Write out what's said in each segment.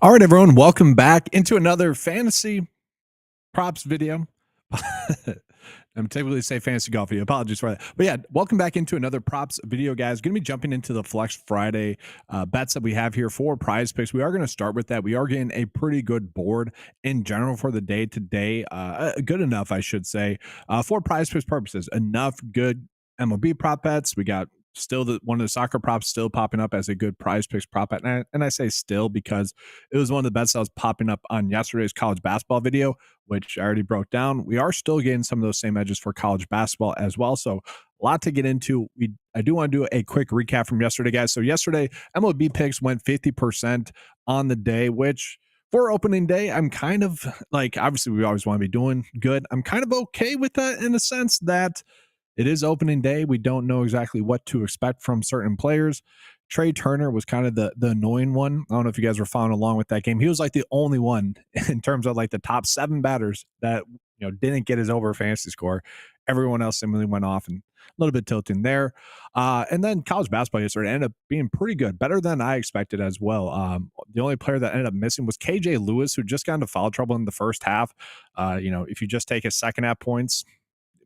All right, everyone, welcome back into another fantasy props video. I'm typically say fantasy golf video. Apologies for that. But yeah, welcome back into another props video, guys. Going to be jumping into the Flex Friday bets that we have here for prize picks. We are going to start with that. We are getting a pretty good board in general for the day today. Good enough, I should say, for prize picks purposes. Enough good MLB prop bets. We got still one of the soccer props still popping up as a good prize picks prop bet. And I say still because it was one of the bets that was popping up on yesterday's college basketball video, which I already broke down. We are still getting some of those same edges for college basketball as well. So a lot to get into. I do want to do a quick recap from yesterday, guys. So yesterday, MLB picks went 50% on the day, which for opening day, I'm kind of like, obviously we always want to be doing good. I'm kind of okay with that in the sense that it is opening day. We don't know exactly what to expect from certain players. Trey Turner was kind of the annoying one. I don't know if you guys were following along with that game. He was like the only one in terms of like the top 7 batters that didn't get his over fantasy score. Everyone else similarly went off and a little bit tilting there. And then college basketball yesterday ended up being pretty good, better than I expected as well. The only player that ended up missing was KJ Lewis, who just got into foul trouble in the first half. If you just take his second half points,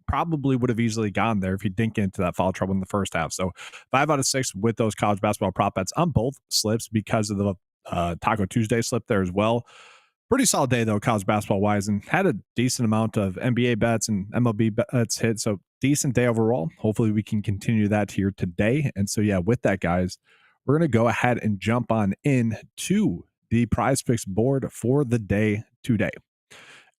probably would have easily gone there if he didn't get into that foul trouble in the first half. So 5 out of 6 with those college basketball prop bets on both slips because of the Taco Tuesday slip there as well. Pretty solid day though, college basketball wise, and had a decent amount of NBA bets and MLB bets hit. So decent day overall. Hopefully we can continue that here today. And so yeah, with that, guys, we're going to go ahead and jump on in to the prize picks board for the day today.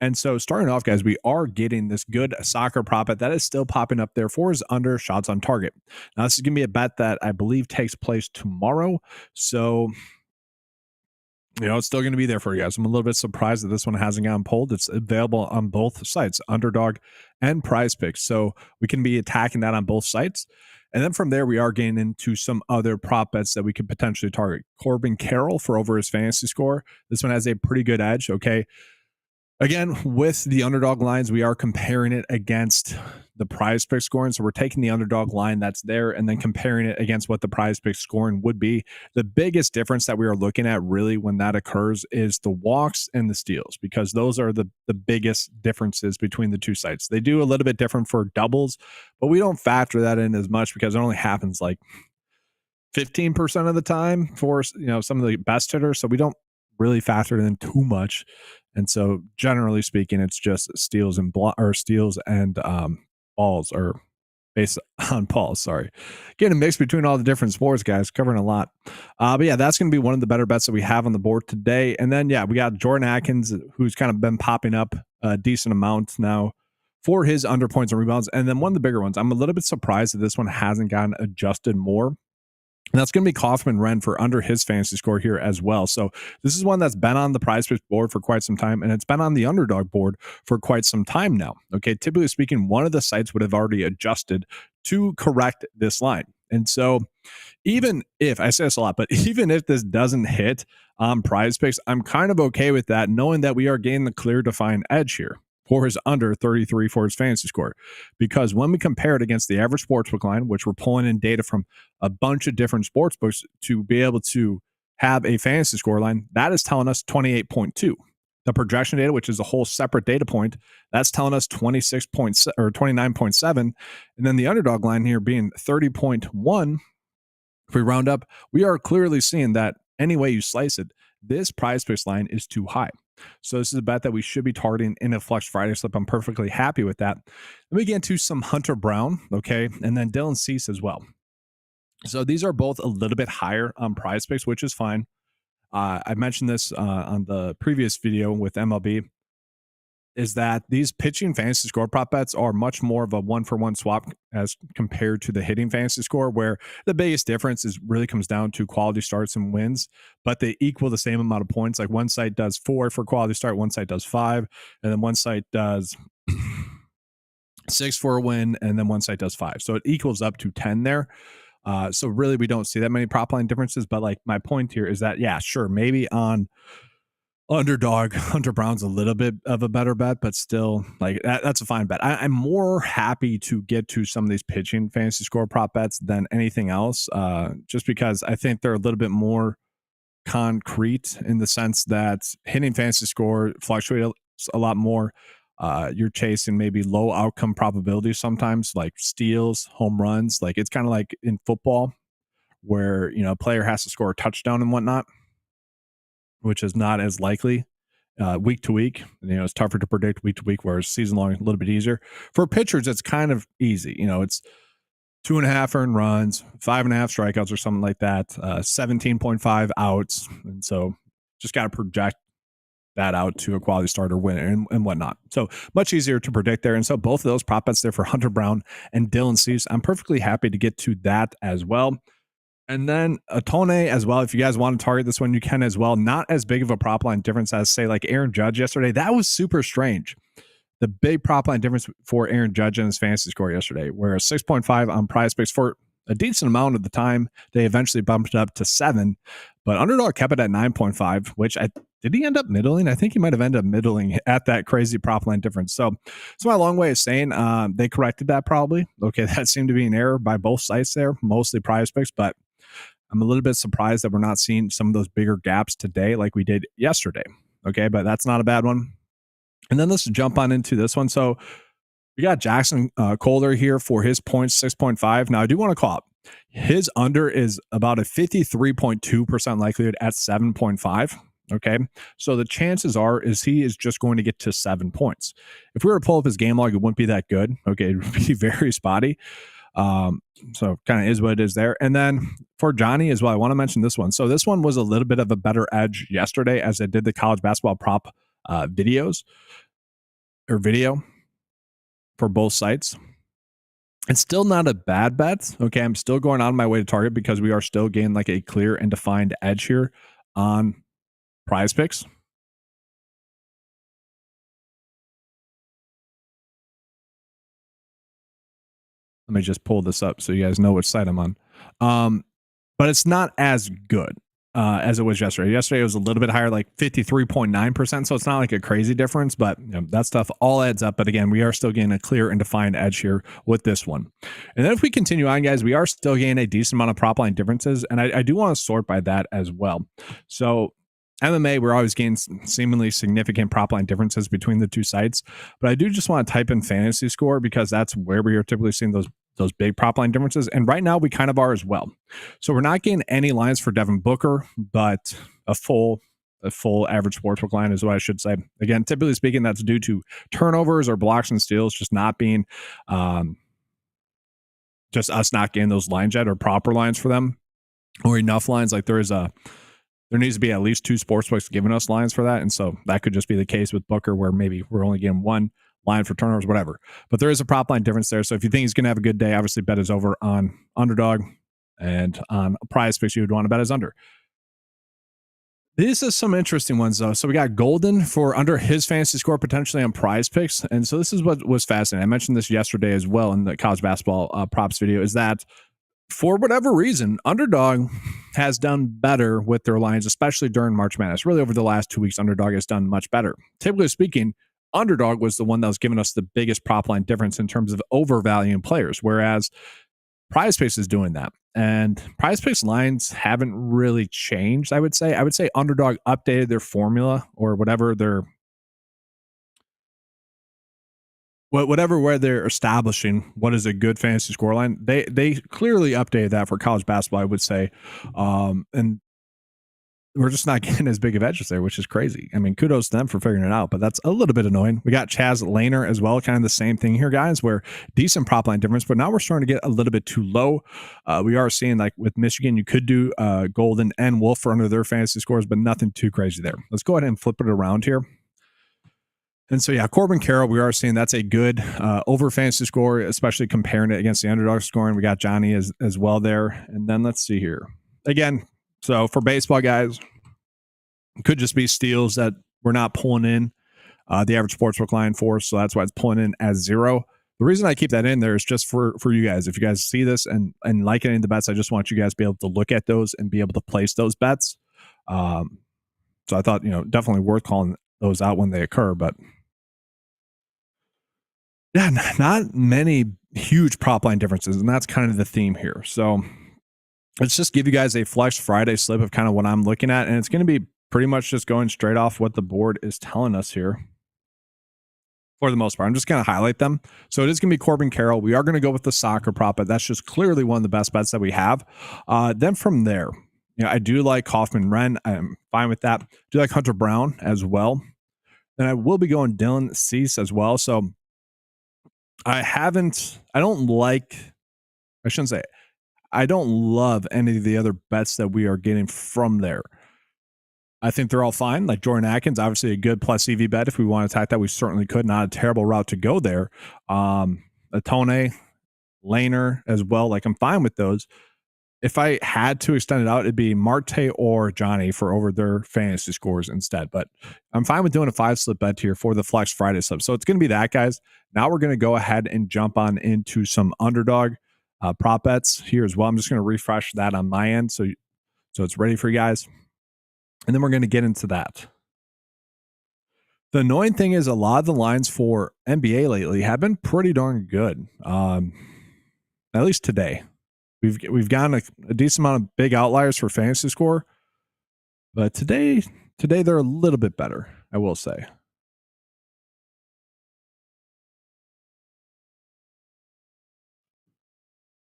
And so starting off, guys, we are getting this good soccer prop bet that is still popping up there for his under shots on target. Now, this is going to be a bet that I believe takes place tomorrow. So, it's still going to be there for you guys. I'm a little bit surprised that this one hasn't gotten pulled. It's available on both sites, Underdog and Prize Picks. So we can be attacking that on both sites. And then from there, we are getting into some other prop bets that we could potentially target. Corbin Carroll for over his fantasy score. This one has a pretty good edge. Okay. Again, with the underdog lines, we are comparing it against the prize pick scoring. So we're taking the underdog line that's there and then comparing it against what the prize pick scoring would be. The biggest difference that we are looking at really when that occurs is the walks and the steals, because those are the biggest differences between the two sites. They do a little bit different for doubles, but we don't factor that in as much because it only happens like 15% of the time for some of the best hitters. So we don't really factor it in too much. And so generally speaking, it's just steals and balls, or based on balls. Sorry. Getting a mix between all the different sports, guys, covering a lot. But yeah, that's going to be one of the better bets that we have on the board today. And then, yeah, we got Jordan Atkins, who's kind of been popping up a decent amount now for his under points and rebounds. And then one of the bigger ones, I'm a little bit surprised that this one hasn't gotten adjusted more. And that's going to be Kaufman Wren for under his fantasy score here as well. So this is one that's been on the prize picks board for quite some time, and it's been on the underdog board for quite some time now. Okay, typically speaking, one of the sites would have already adjusted to correct this line. And so even if, I say this a lot, but even if this doesn't hit on prize picks, I'm kind of okay with that, knowing that we are gaining the clear defined edge here for his under 33 for his fantasy score. Because when we compare it against the average sportsbook line, which we're pulling in data from a bunch of different sportsbooks to be able to have a fantasy score line, that is telling us 28.2. The projection data, which is a whole separate data point, that's telling us 26 points or 29.7. And then the underdog line here being 30.1. If we round up, we are clearly seeing that any way you slice it, this prize picks line is too high. So this is a bet that we should be targeting in a Flex Friday slip. I'm perfectly happy with that. Let me get into some Hunter Brown, okay, and then Dylan Cease as well. So these are both a little bit higher on prize picks, which is fine. I mentioned this on the previous video with MLB, is that these pitching fantasy score prop bets are much more of a 1-for-1 swap as compared to the hitting fantasy score, where the biggest difference is really comes down to quality starts and wins, but they equal the same amount of points. Like one site does 4 for quality start, one site does 5, and then one site does 6 for a win, and then one site does 5. So it equals up to 10 there. So really we don't see that many prop line differences, but like my point here is that, yeah, sure, maybe on underdog, Hunter Brown's a little bit of a better bet, but still, like that's a fine bet. I'm more happy to get to some of these pitching fantasy score prop bets than anything else, just because I think they're a little bit more concrete in the sense that hitting fantasy score fluctuates a lot more. You're chasing maybe low outcome probabilities sometimes, like steals, home runs. Like it's kind of like in football where a player has to score a touchdown and whatnot, which is not as likely week to week. It's tougher to predict week to week, whereas season long a little bit easier. For pitchers, it's kind of easy. It's 2.5 earned runs, 5.5 strikeouts, or something like that. 17.5 outs, and so just got to project that out to a quality starter win and whatnot. So much easier to predict there. And so both of those prop bets there for Hunter Brown and Dylan Cease, I'm perfectly happy to get to that as well. And then Otone as well. If you guys want to target this one, you can as well. Not as big of a prop line difference as, say, like Aaron Judge yesterday. That was super strange. The big prop line difference for Aaron Judge and his fantasy score yesterday, where 6.5 on PrizePicks for a decent amount of the time. They eventually bumped it up to 7, but Underdog kept it at 9.5, which did he end up middling? I think he might have ended up middling at that crazy prop line difference. So it's my long way of saying they corrected that probably. Okay, that seemed to be an error by both sites there, mostly PrizePicks, but I'm a little bit surprised that we're not seeing some of those bigger gaps today like we did yesterday. Okay, but that's not a bad one. And then let's jump on into this one. So we got Jackson Kohler here for his points, 6.5. Now, I do want to call up. His under is about a 53.2% likelihood at 7.5. Okay. So the chances are he is just going to get to 7 points. If we were to pull up his game log, it wouldn't be that good. Okay. It would be very spotty. So kind of is what it is there. And then for Johnny as well, I want to mention this one. So this one was a little bit of a better edge yesterday as I did the college basketball prop video for both sites. It's still not a bad bet. Okay, I'm still going on my way to target because we are still gaining like a clear and defined edge here on PrizePicks. Let me just pull this up so you guys know which site I'm on. But it's not as good as it was yesterday. Yesterday it was a little bit higher, like 53.9%. So it's not like a crazy difference, but that stuff all adds up. But again, we are still getting a clear and defined edge here with this one. And then if we continue on, guys, we are still getting a decent amount of prop line differences. And I do want to sort by that as well. So MMA, we're always getting seemingly significant prop line differences between the two sites. But I do just want to type in fantasy score because that's where we are typically seeing those big prop line differences. And right now we kind of are as well. So we're not getting any lines for Devin Booker, but a full average sportsbook line is what I should say. Again, typically speaking, that's due to turnovers or blocks and steals just not being just us not getting those lines yet or proper lines for them or enough lines. Like there needs to be at least 2 sportsbooks giving us lines for that. And so that could just be the case with Booker where maybe we're only getting one line for turnovers, whatever. But there is a prop line difference there. So if you think he's going to have a good day, obviously bet is over on Underdog, and on PrizePicks you would want to bet is under. These are some interesting ones though. So we got Golden for under his fantasy score potentially on PrizePicks. And so this is what was fascinating. I mentioned this yesterday as well in the college basketball props video, is that for whatever reason, Underdog has done better with their lines, especially during March Madness. Really over the last 2 weeks, Underdog has done much better. Typically speaking, Underdog was the one that was giving us the biggest prop line difference in terms of overvaluing players, whereas PrizePicks is doing that. And PrizePicks lines haven't really changed, I would say. I would say Underdog updated their formula or whatever where they're establishing what is a good fantasy scoreline. They clearly updated that for college basketball, I would say. And we're just not getting as big of edges there, which is crazy. I mean, kudos to them for figuring it out, but that's a little bit annoying. We got Chaz Laner as well, kind of the same thing here, guys, where decent prop line difference, but now we're starting to get a little bit too low. We are seeing, like with Michigan, you could do Golden and Wolf for under their fantasy scores, but nothing too crazy there. Let's go ahead and flip it around here. And so, yeah, Corbin Carroll, we are seeing that's a good over fantasy score, especially comparing it against the Underdog scoring. We got Johnny as well there. And then let's see here. Again, so for baseball, guys, it could just be steals that we're not pulling in the average sportsbook line for. So that's why it's pulling in as 0. The reason I keep that in there is just for you guys. If you guys see this and like any of the bets, I just want you guys to be able to look at those and be able to place those bets. So I thought, definitely worth calling those out when they occur. But yeah, not many huge prop line differences. And that's kind of the theme here. So let's just give you guys a Flex Friday slip of kind of what I'm looking at. And it's going to be pretty much just going straight off what the board is telling us here for the most part. I'm just going to highlight them. So it is going to be Corbin Carroll. We are going to go with the soccer prop, but that's just clearly one of the best bets that we have. Then from there, I do like Kaufman Wren. I'm fine with that. Do like Hunter Brown as well. Then I will be going Dylan Cease as well. So I don't love any of the other bets that we are getting from there. I think they're all fine. Like Jordan Atkins, obviously a good plus EV bet. If we want to attack that, we certainly could. Not a terrible route to go there. Atone, Laner as well. Like I'm fine with those. If I had to extend it out, it'd be Marte or Johnny for over their fantasy scores instead. But I'm fine with doing a 5-slip bet here for the Flex Friday slip. So it's going to be that, guys. Now we're going to go ahead and jump on into some underdog prop bets here as well. I'm just going to refresh that on my end so it's ready for you guys. And then we're going to get into that. The annoying thing is a lot of the lines for NBA lately have been pretty darn good. At least today. We've gotten a decent amount of big outliers for fantasy score, but today they're a little bit better, I will say.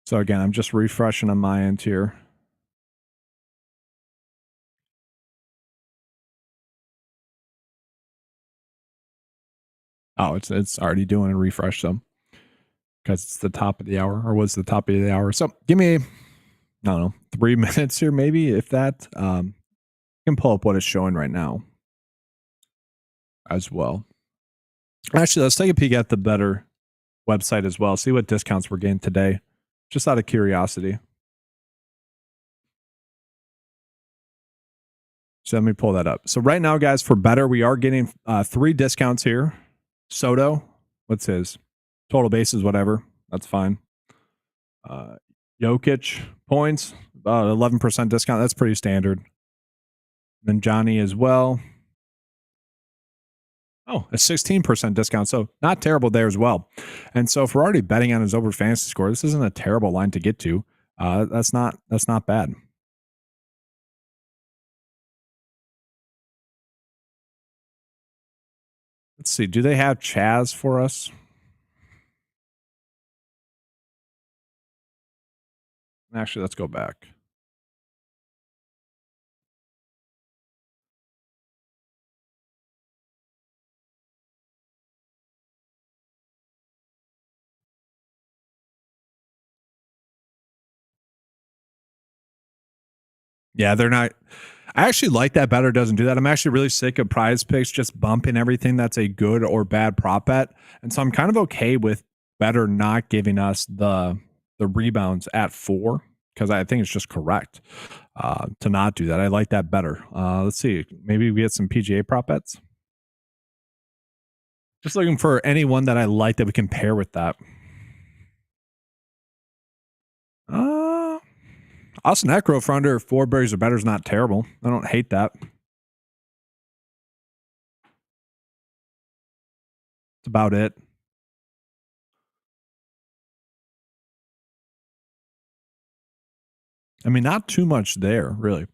So again, I'm just refreshing on my end here. Oh, it's already doing a refresh, so because it's the top of the hour, or was the top of the hour. So give me, I don't know, 3 minutes here, maybe, if that. I can pull up what it's showing right now as well. Actually, let's take a peek at the betr website as well. See what discounts we're getting today, just out of curiosity. So let me pull that up. So right now, guys, for betr, we are getting 3 discounts here. Soto, what's his? Total bases, whatever. That's fine. Jokic points, about 11% discount. That's pretty standard. Then Johnny as well. Oh, a 16% discount. So not terrible there as well. And so if we're already betting on his over fantasy score, this isn't a terrible line to get to. That's not bad. Let's see. Do they have Chaz for us? Actually, let's go back. Yeah, they're not. I actually like that betr doesn't do that. I'm actually really sick of PrizePicks just bumping everything that's a good or bad prop bet. And so I'm kind of okay with betr not giving us the rebounds at 4 because I think it's just correct to not do that. I like that better. Let's see. Maybe we get some PGA prop bets. Just looking for anyone that I like that we can pair with that. Austin Eckler for under 4 berries or better is not terrible. I don't hate that. That's about it. I mean, not too much there, really.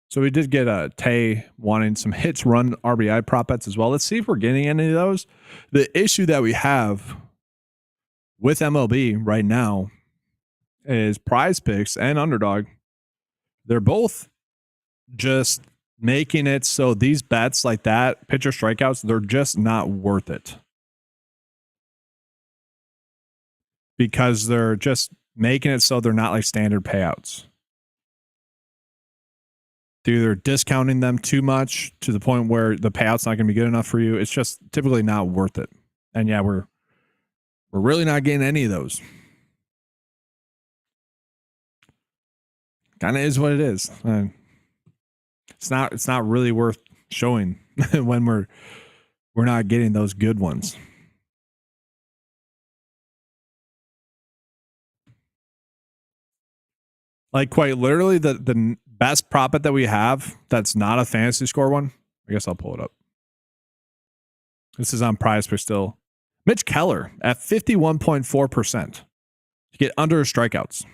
So we did get a Tay wanting some hits run RBI prop bets as well. Let's see if we're getting any of those. The issue that we have with MLB right now is PrizePicks and Underdog. They're both just making it so these bets like that, pitcher strikeouts, they're just not worth it. Because they're just making it so they're not like standard payouts. They're either discounting them too much to the point where the payout's not going to be good enough for you. It's just typically not worth it. And yeah, we're really not getting any of those. Kind of is what it is. It's not really worth showing when we're not getting those good ones. Like quite literally the best prop bet that we have that's not a fantasy score one. I guess I'll pull it up. This is on PrizePicks still. Mitch Keller at 51.4% to get under strikeouts.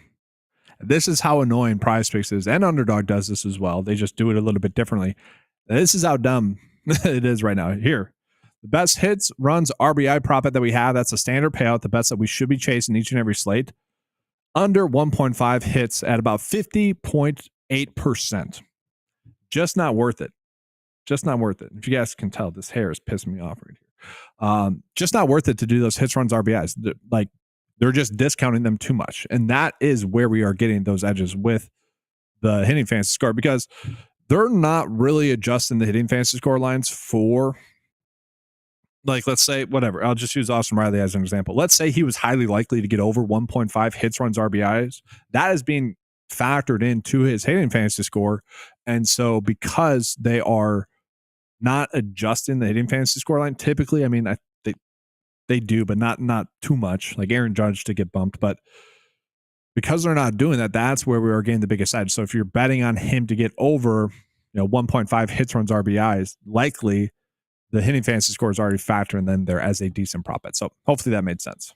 This is how annoying PrizePicks is, and Underdog does this as well. They just do it a little bit differently. This is how dumb it is right now. Here, the best hits, runs, RBI profit that we have. That's a standard payout. The best that we should be chasing each and every slate. Under 1.5 hits at about 50.8%. Just not worth it. Just not worth it. If you guys can tell, this hair is pissing me off right here. Just not worth it to do those hits, runs, RBIs. Like, they're just discounting them too much. And that is where we are getting those edges with the hitting fantasy score, because they're not really adjusting the hitting fantasy score lines for, like, let's say, whatever. I'll just use Austin Riley as an example. Let's say he was highly likely to get over 1.5 hits, runs, RBIs. That is being factored into his hitting fantasy score. And so because they are not adjusting the hitting fantasy score line, typically, I mean, they do, but not too much. Like Aaron Judge to get bumped, but because they're not doing that, that's where we are getting the biggest edge. So if you're betting on him to get over, 1.5 hits, runs, RBIs, likely the hitting fantasy score is already factoring them there as a decent prop bet. So hopefully that made sense.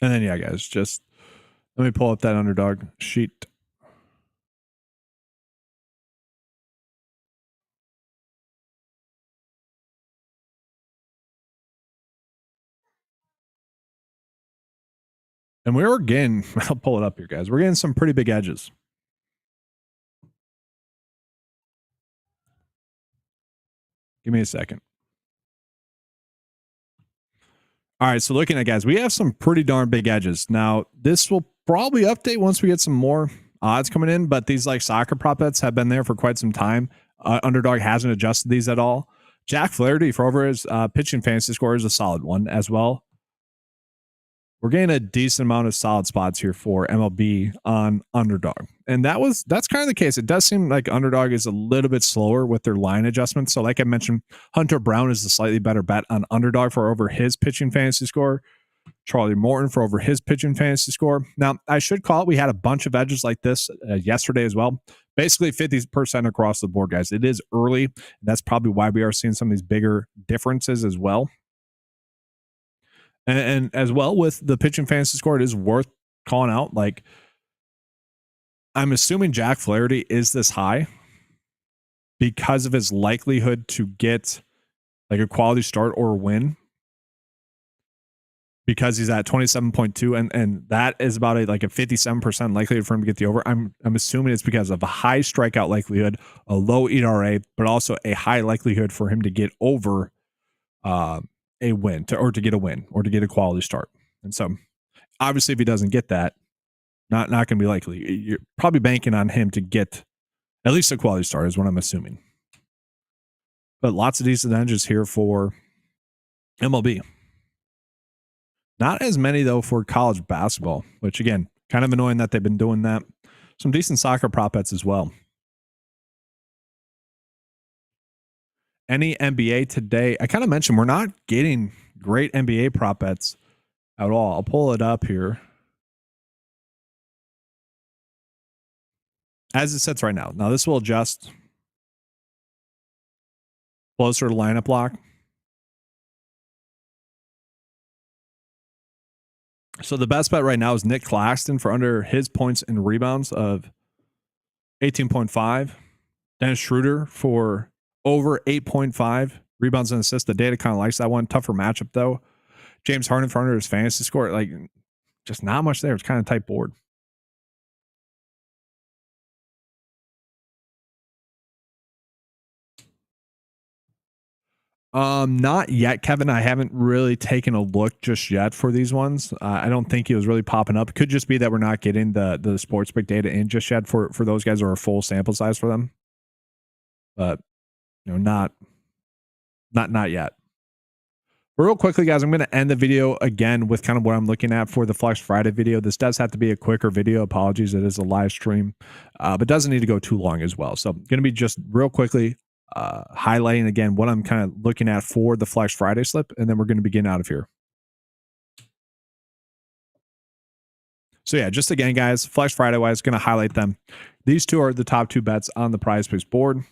And then, yeah, guys, just let me pull up that Underdog sheet. And we're getting, I'll pull it up here, guys. We're getting some pretty big edges. Give me a second. All right, so looking at, guys, we have some pretty darn big edges. Now, this will probably update once we get some more odds coming in, but these like soccer prop bets have been there for quite some time. Underdog hasn't adjusted these at all. Jack Flaherty for over his pitching fantasy score is a solid one as well. We're getting a decent amount of solid spots here for MLB on Underdog. And that's kind of the case. It does seem like Underdog is a little bit slower with their line adjustments. So like I mentioned, Hunter Brown is the slightly better bet on Underdog for over his pitching fantasy score. Charlie Morton for over his pitching fantasy score. Now, I should call it, we had a bunch of edges like this yesterday as well. Basically 50% across the board, guys. It is early. And that's probably why we are seeing some of these bigger differences as well. And as well with the pitching fantasy score, it is worth calling out. Like, I'm assuming Jack Flaherty is this high because of his likelihood to get like a quality start or a win, because he's at 27.2 and that is about a 57% likelihood for him to get the over. I'm assuming it's because of a high strikeout likelihood, a low ERA, but also a high likelihood for him to get over a win or to get a win or to get a quality start. And so obviously if he doesn't get that, not going to be likely. You're probably banking on him to get at least a quality start is what I'm assuming. But lots of decent edges here for MLB. Not as many though for college basketball, which again, kind of annoying that they've been doing that. Some decent soccer prop bets as well. Any NBA today? I kind of mentioned we're not getting great NBA prop bets at all. I'll pull it up here. As it sits right now. Now this will adjust closer to lineup lock. So the best bet right now is Nick Claxton for under his points and rebounds of 18.5. Dennis Schroeder for over 8.5 rebounds and assists. The data kind of likes that one. Tougher matchup though. James Harden for under his fantasy score. Like, just not much there. It's kind of tight board. Not yet, Kevin. I haven't really taken a look just yet for these ones. I don't think he was really popping up. It could just be that we're not getting the sports book data in just yet for those guys, or a full sample size for them. But not yet. But real quickly, guys, I'm going to end the video again with kind of what I'm looking at for the Flex Friday video. This does have to be a quicker video. Apologies, it is a live stream, but doesn't need to go too long as well. So going to be just real quickly highlighting again what I'm kind of looking at for the Flex Friday slip, and then we're going to begin out of here. So yeah, just again, guys, Flex Friday wise, going to highlight them. These two are the top 2 bets on the PrizePicks board.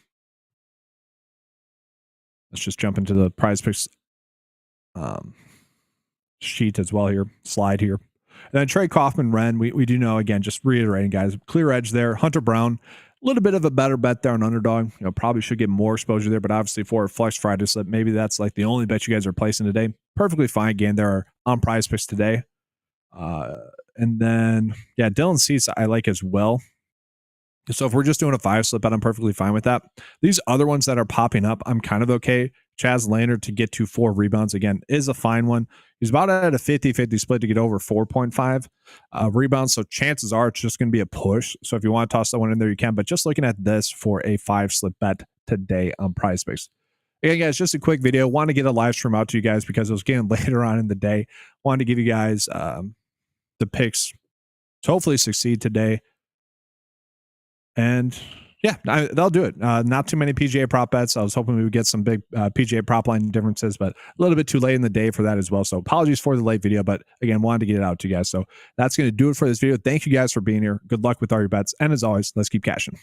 Let's just jump into the PrizePicks sheet as well here, slide here. And then Trey Kaufman, Ren, we do know, again, just reiterating, guys, clear edge there. Hunter Brown, a little bit of a better bet there on Underdog. Probably should get more exposure there, but obviously for a Flex Friday slip, maybe that's like the only bet you guys are placing today. Perfectly fine. Again, there are on PrizePicks today. And then, yeah, Dylan Cease I like as well. So if we're just doing a 5 slip bet, I'm perfectly fine with that. These other ones that are popping up, I'm kind of okay. Chaz Leonard to get to 4 rebounds, again, is a fine one. He's about at a 50-50 split to get over 4.5 rebounds. So chances are it's just going to be a push. So if you want to toss that one in there, you can. But just looking at this for a 5 slip bet today on PrizePicks. Again, guys, just a quick video. Want to get a live stream out to you guys because it was getting later on in the day. Wanted to give you guys the picks to hopefully succeed today. And yeah, they'll do it. Not too many PGA prop bets. I was hoping we would get some big PGA prop line differences, but a little bit too late in the day for that as well. So apologies for the late video, but again, wanted to get it out to you guys. So that's going to do it for this video. Thank you guys for being here. Good luck with all your bets. And as always, let's keep cashing.